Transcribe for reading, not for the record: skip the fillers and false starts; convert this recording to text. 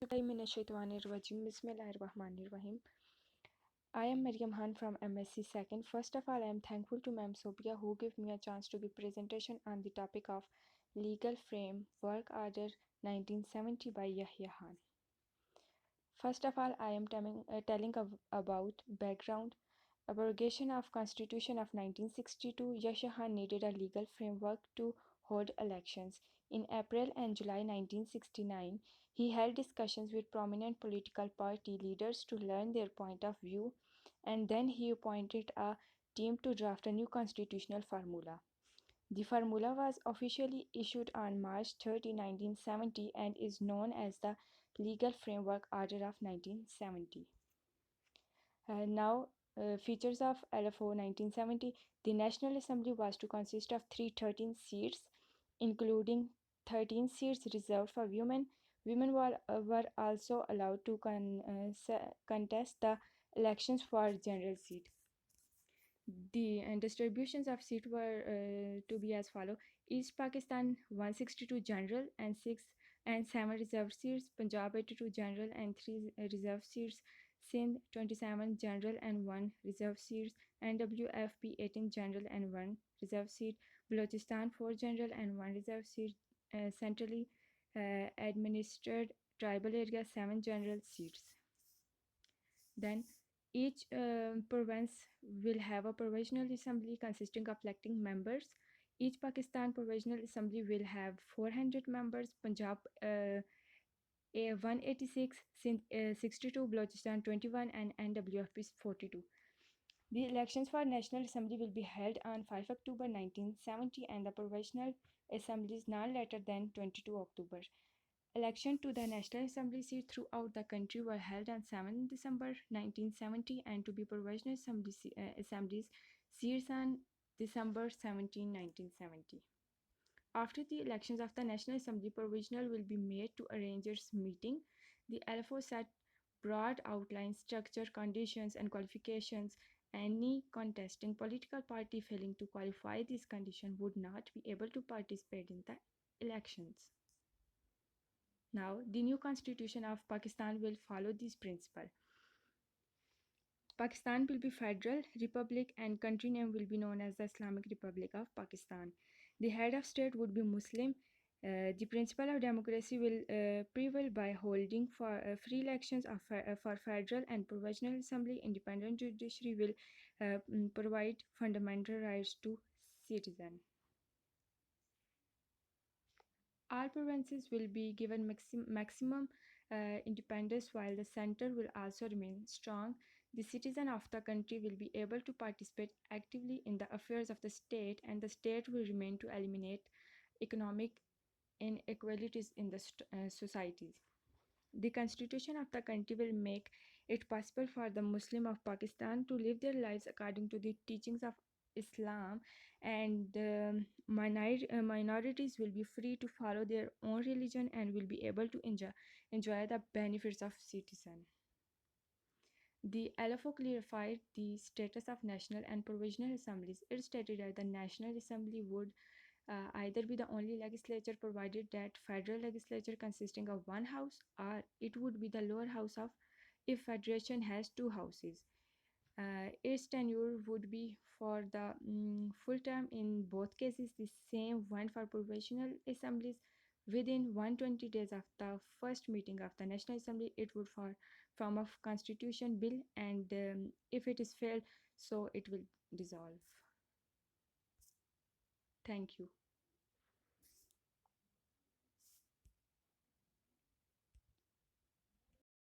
Bismillahirrahmanirrahim. I am Maryam Khan from MSc Second. First of all, I am thankful to Ma'am Sophia who gave me a chance to give presentation on the topic of Legal Frame Work Order 1970 by Yahya Khan. First of all, I am telling about background. Abrogation of Constitution of 1962, Yahya Khan needed a legal framework to hold elections. In April and July 1969, he held discussions with prominent political party leaders to learn their point of view, and then he appointed a team to draft a new constitutional formula. The formula was officially issued on March 30, 1970, and is known as the Legal Framework Order of 1970. Features of LFO 1970. The National Assembly was to consist of 313 seats, including 13 seats reserved for women. Women were also allowed to contest the elections for general seat. The distributions of seats were to be as follow: East Pakistan 162 general and 7 reserved seats, Punjab 82 general and 3 reserved seats, Sindh 27 general and 1 reserved seats, NWFP 18 general and 1 reserved seat, Balochistan 4 general and 1 reserved seat, centrally administered tribal area 7 general seats. Then each province will have a provisional assembly consisting of electing members. Each Pakistan provisional assembly will have 400 members. Punjab 186, Sindh 62, Balochistan 21, and NWFP 42. The elections for National Assembly will be held on 5 October 1970 and the provisional assemblies not later than 22 October. Elections to the National Assembly seat throughout the country were held on 7 December 1970 and to be provisional assemblies seats on December 17, 1970. After the elections of the National Assembly, provisional will be made to arrange its meeting. The LFO set broad outlines, structure, conditions, and qualifications. Any contesting political party failing to qualify these conditions would not be able to participate in the elections. Now, the new constitution of Pakistan will follow this principle. Pakistan will be federal republic and country name will be known as the Islamic Republic of Pakistan. The head of state would be Muslim. The principle of democracy will prevail by holding for free elections for federal and provisional assembly. Independent judiciary will provide fundamental rights to citizens. All provinces will be given maximum independence while the center will also remain strong. The citizen of the country will be able to participate actively in the affairs of the state, and the state will remain to eliminate economic inequalities in the societies. The constitution of the country will make it possible for the Muslim of Pakistan to live their lives according to the teachings of Islam, and minorities will be free to follow their own religion and will be able to enjoy the benefits of citizen. The LFO clarified the status of national and provisional assemblies. It stated that the National Assembly would either be the only legislature provided that federal legislature consisting of one house, or it would be the lower house of if federation has two houses. Its tenure would be for the full term. In both cases, the same one for provisional assemblies. Within 120 days of the first meeting of the National Assembly, it would form a constitution bill, and if it is failed, so it will dissolve. Thank you.